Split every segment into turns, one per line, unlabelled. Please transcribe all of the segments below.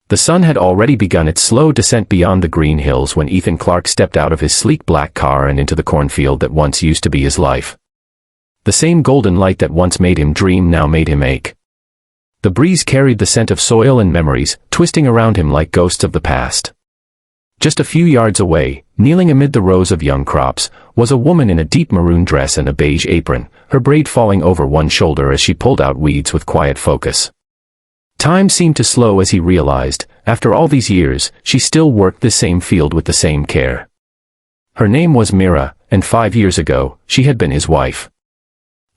The sun had already begun its slow descent beyond the green hills when Ethan Clark stepped out of his sleek black car and into the cornfield that once used to be his life. The same golden light that once made him dream now made him ache. The breeze carried the scent of soil and memories, twisting around him like ghosts of the past. Just a few yards away, kneeling amid the rows of young crops, was a woman in a deep maroon dress and a beige apron, her braid falling over one shoulder as she pulled out weeds with quiet focus. Time seemed to slow as he realized, after all these years, she still worked the same field with the same care. Her name was Mira, and 5 years ago, she had been his wife.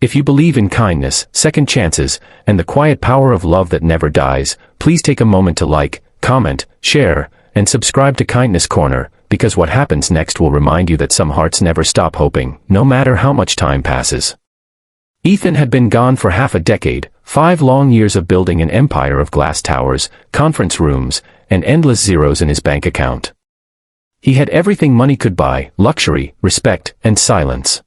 If you believe in kindness, second chances, and the quiet power of love that never dies, please take a moment to like, comment, share, and subscribe to Kindness Corner, because what happens next will remind you that some hearts never stop hoping, no matter how much time passes. Ethan had been gone for half a decade, 5 long years of building an empire of glass towers, conference rooms, and endless zeros in his bank account. He had everything money could buy, luxury, respect, and silence.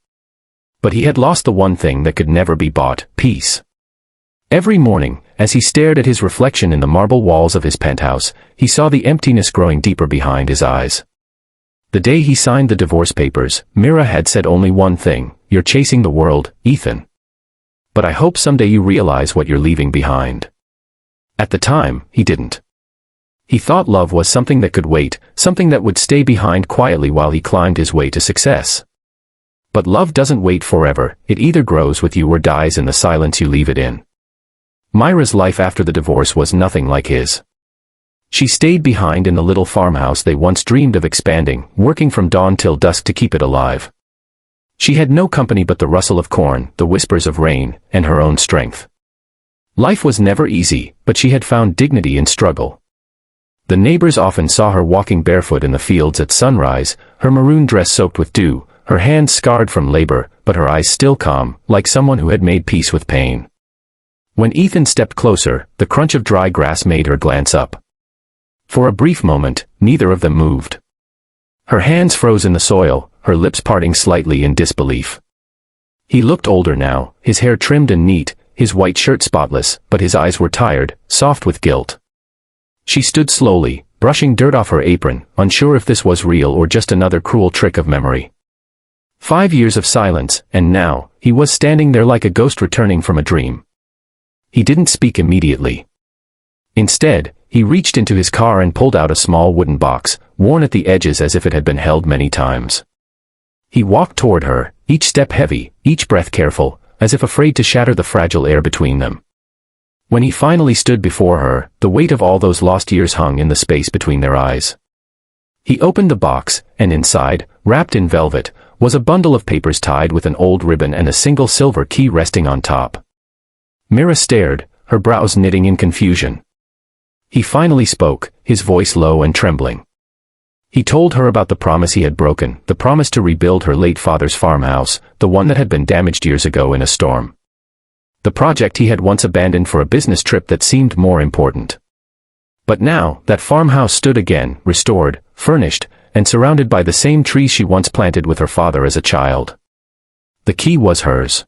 But he had lost the one thing that could never be bought, peace. Every morning, as he stared at his reflection in the marble walls of his penthouse, he saw the emptiness growing deeper behind his eyes. The day he signed the divorce papers, Mira had said only one thing: "You're chasing the world, Ethan. But I hope someday you realize what you're leaving behind." At the time, he didn't. He thought love was something that could wait, something that would stay behind quietly while he climbed his way to success. But love doesn't wait forever, it either grows with you or dies in the silence you leave it in. Myra's life after the divorce was nothing like his. She stayed behind in the little farmhouse they once dreamed of expanding, working from dawn till dusk to keep it alive. She had no company but the rustle of corn, the whispers of rain, and her own strength. Life was never easy, but she had found dignity in struggle. The neighbors often saw her walking barefoot in the fields at sunrise, her maroon dress soaked with dew, her hands scarred from labor, but her eyes still calm, like someone who had made peace with pain. When Ethan stepped closer, the crunch of dry grass made her glance up. For a brief moment, neither of them moved. Her hands froze in the soil, her lips parting slightly in disbelief. He looked older now, his hair trimmed and neat, his white shirt spotless, but his eyes were tired, soft with guilt. She stood slowly, brushing dirt off her apron, unsure if this was real or just another cruel trick of memory. 5 years of silence, and now, he was standing there like a ghost returning from a dream. He didn't speak immediately. Instead, he reached into his car and pulled out a small wooden box, worn at the edges as if it had been held many times. He walked toward her, each step heavy, each breath careful, as if afraid to shatter the fragile air between them. When he finally stood before her, the weight of all those lost years hung in the space between their eyes. He opened the box, and inside, wrapped in velvet, was a bundle of papers tied with an old ribbon and a single silver key resting on top. Mira stared, her brows knitting in confusion. He finally spoke, his voice low and trembling. He told her about the promise he had broken, the promise to rebuild her late father's farmhouse, the one that had been damaged years ago in a storm. The project he had once abandoned for a business trip that seemed more important. But now, that farmhouse stood again, restored, furnished, and surrounded by the same trees she once planted with her father as a child. The key was hers.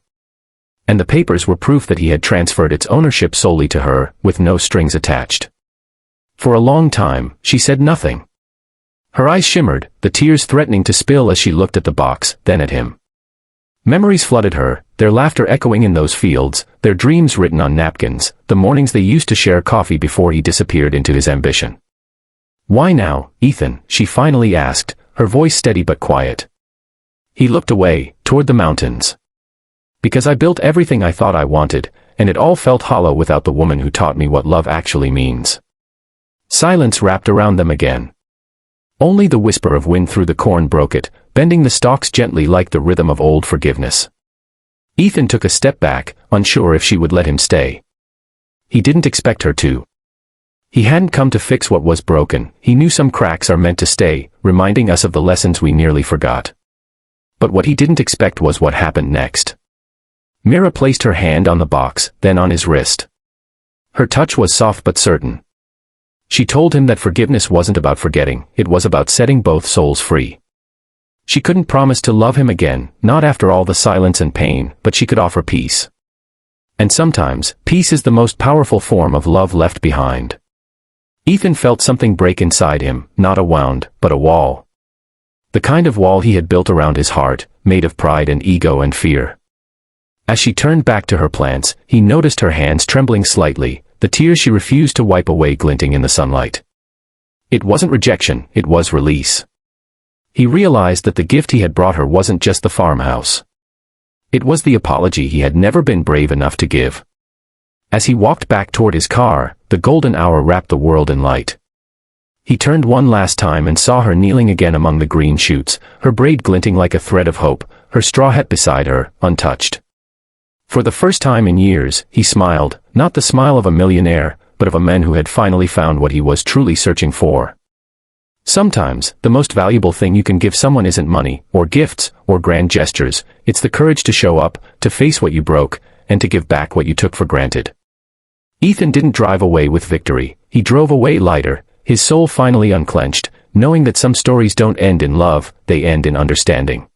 And the papers were proof that he had transferred its ownership solely to her, with no strings attached. For a long time, she said nothing. Her eyes shimmered, the tears threatening to spill as she looked at the box, then at him. Memories flooded her, their laughter echoing in those fields, their dreams written on napkins, the mornings they used to share coffee before he disappeared into his ambition. "Why now, Ethan?" she finally asked, her voice steady but quiet. He looked away, toward the mountains. "Because I built everything I thought I wanted, and it all felt hollow without the woman who taught me what love actually means." Silence wrapped around them again. Only the whisper of wind through the corn broke it, bending the stalks gently like the rhythm of old forgiveness. Ethan took a step back, unsure if she would let him stay. He didn't expect her to. He hadn't come to fix what was broken, he knew some cracks are meant to stay, reminding us of the lessons we nearly forgot. But what he didn't expect was what happened next. Mira placed her hand on the box, then on his wrist. Her touch was soft but certain. She told him that forgiveness wasn't about forgetting, it was about setting both souls free. She couldn't promise to love him again, not after all the silence and pain, but she could offer peace. And sometimes, peace is the most powerful form of love left behind. Ethan felt something break inside him, not a wound, but a wall. The kind of wall he had built around his heart, made of pride and ego and fear. As she turned back to her plants, he noticed her hands trembling slightly, the tears she refused to wipe away glinting in the sunlight. It wasn't rejection, it was release. He realized that the gift he had brought her wasn't just the farmhouse. It was the apology he had never been brave enough to give. As he walked back toward his car, the golden hour wrapped the world in light. He turned one last time and saw her kneeling again among the green shoots, her braid glinting like a thread of hope, her straw hat beside her, untouched. For the first time in years, he smiled, not the smile of a millionaire, but of a man who had finally found what he was truly searching for. Sometimes, the most valuable thing you can give someone isn't money, or gifts, or grand gestures, it's the courage to show up, to face what you broke, and to give back what you took for granted. Ethan didn't drive away with victory, he drove away lighter, his soul finally unclenched, knowing that some stories don't end in love, they end in understanding.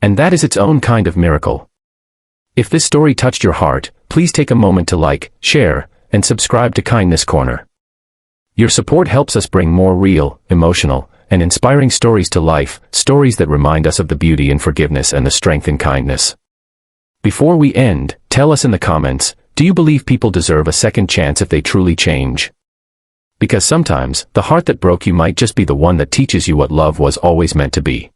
And that is its own kind of miracle. If this story touched your heart, please take a moment to like, share, and subscribe to Kindness Corner. Your support helps us bring more real, emotional, and inspiring stories to life, stories that remind us of the beauty in forgiveness and the strength in kindness. Before we end, tell us in the comments, do you believe people deserve a second chance if they truly change? Because sometimes, the heart that broke you might just be the one that teaches you what love was always meant to be.